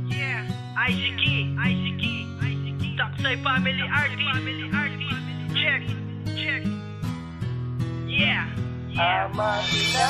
Yeah, ICK, Topside Family Artist, check, yeah. Ama ina,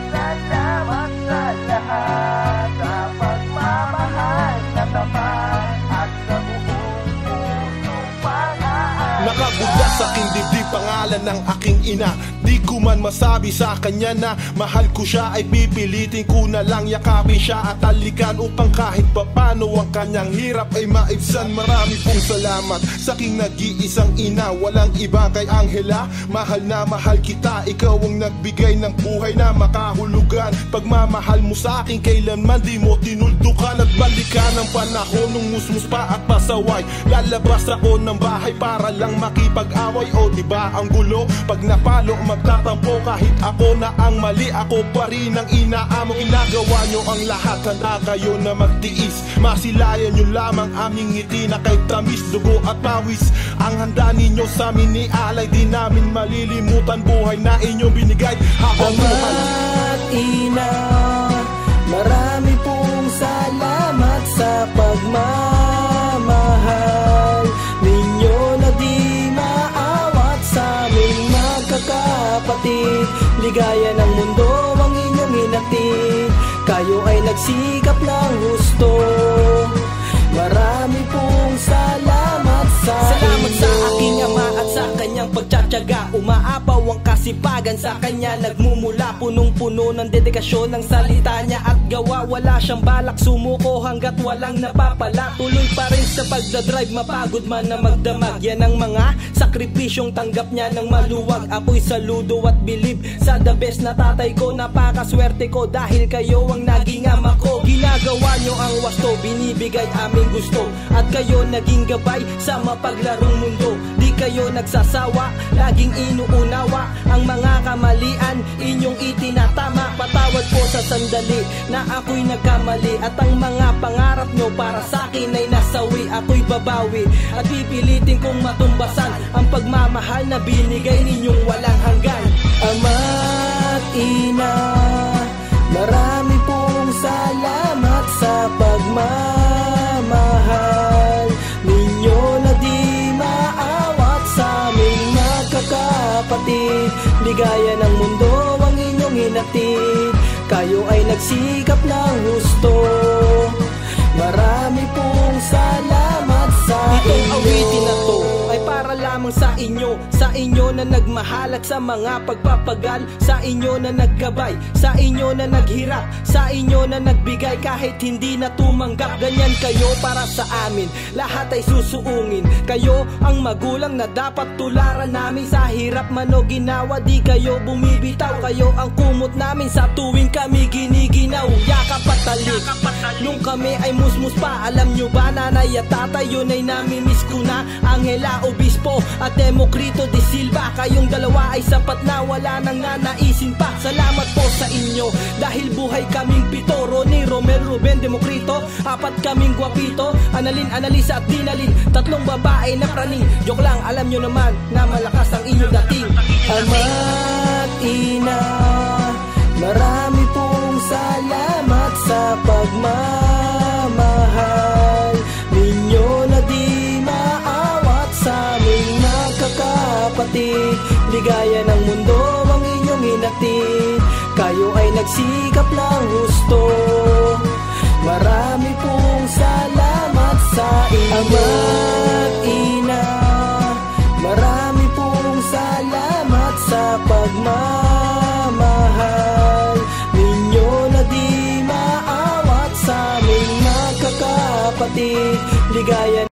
salamat sa lahat, sa pagmamahal na tapat at sa buong pusong pag-aari. Nakabula sa aking dibdib pangalan ng aking ina. Di ko man masabi sa kanya na mahal ko siya, ay pipilitin ko na lang yakapin siya at talikan upang kahit papano ang kanyang hirap ay maibsan. Marami pong salamat sa aking nag-iisang ina, walang iba kay Angela. Mahal na mahal kita, ikaw ang nagbigay ng buhay na makahulugan. Pagmamahal mo sa akin kailanman di mo tinuldukan. At balikan ang panahon nung musmus pa at pasaway. Lalabas ako ng bahay para lang makipag-away. O diba ang gulo pag napalo magtatampo kahit ako na ang mali. Ako pa rin ang inaamo. Ginagawa nyo ang lahat, handa kayo na magtiis. Masilayan nyo lamang aming ngiti na kay tamis, dugo at pawis. Ang handa ninyo sa amin ni alay, di namin malilimutan buhay na inyong binigay habang buhay. Ama't ina, marami pong salamat sa pagmamahal ninyo na di maawat sa aming magkakapatid. Ligaya ng mundo ang inyong hinatid, kayo ay nagsikap ng husto. Marami pong salamat sa aking ama at sa kanyang pagtsatsaga. Umaapaw ang kasipagan sa kanya, nagmumula punong-puno ng dedikasyon ng salita niya at gawa. Wala siyang balak sumuko hanggat walang napapala. Tuloy pa rin sa pagdadrive, mapagod man na magdamag. Yan ang mga sakripisyong tanggap niya ng maluwag. Ako'y saludo at bilib sa the best na tatay ko. Napakaswerte ko dahil kayo ang naging ama ko. Ginagawa nyo ang wasto, binibigay aming gusto, at kayo naging gabay sa mapaglarong mundo. Di kayo nagsasawa, laging inuunawa ang mga kamalian inyong itinatama. Patawad po sa sandali na ako'y nagkamali, at ang mga pangarap nyo para sa akin ay nasawi. Ako'y babawi at pipilitin kong matumbasan ang pagmamahal na binigay ninyong walang hanggan. Ama't ina, marami pong salamat sa pagmamahal ninyo na di maawat sa aming magkakapatid. Ligaya ng mundo ang inyong hinatid, kayo ay nagsikap ng husto. Marami pong salamat sa inyo. Itong awitin na to ay para lamang sa inyo na nagmahal at sa mga pagpapagal, sa inyo na naggabay, sa inyo na naghirap, sa inyo na nagbigay kahit hindi na tumanggap. Ganyan kayo para sa amin, lahat ay susuungin. Kayo ang magulang na dapat tularan namin, sa hirap man o ginawa di kayo bumibitaw. Kayo ang kumot namin sa tuwing kami giniginaw. Yakap at talik nung kami ay musmus pa. Alam nyo ba nanay at tatay, yun ay namimiss ko na. Angela Obispo at Democrito de Silva, kayong dalawa ay sapat na, wala nang nanaisin pa. Salamat po sa inyo dahil buhay kaming pito. Ronnie, Romel, Ruben, Democrito, apat kaming gwapito. Annalyn, Annalisa at Dinalyn, tatlong babae na praning. Joke lang, alam nyo naman na malakas ang inyong dating. Ama't ina, marami pong salamat sa pagmamahal ninyo na di maawat sa aming magkakapatid. Ligaya ng mundo ang inyong hinatid, kayo ay nagsikap ng husto. Marami pong salamat sa inyo. Ama't ina, marami pong salamat sa pagmamahal ninyo na di maawat sa aming magkakapatid. Ligaya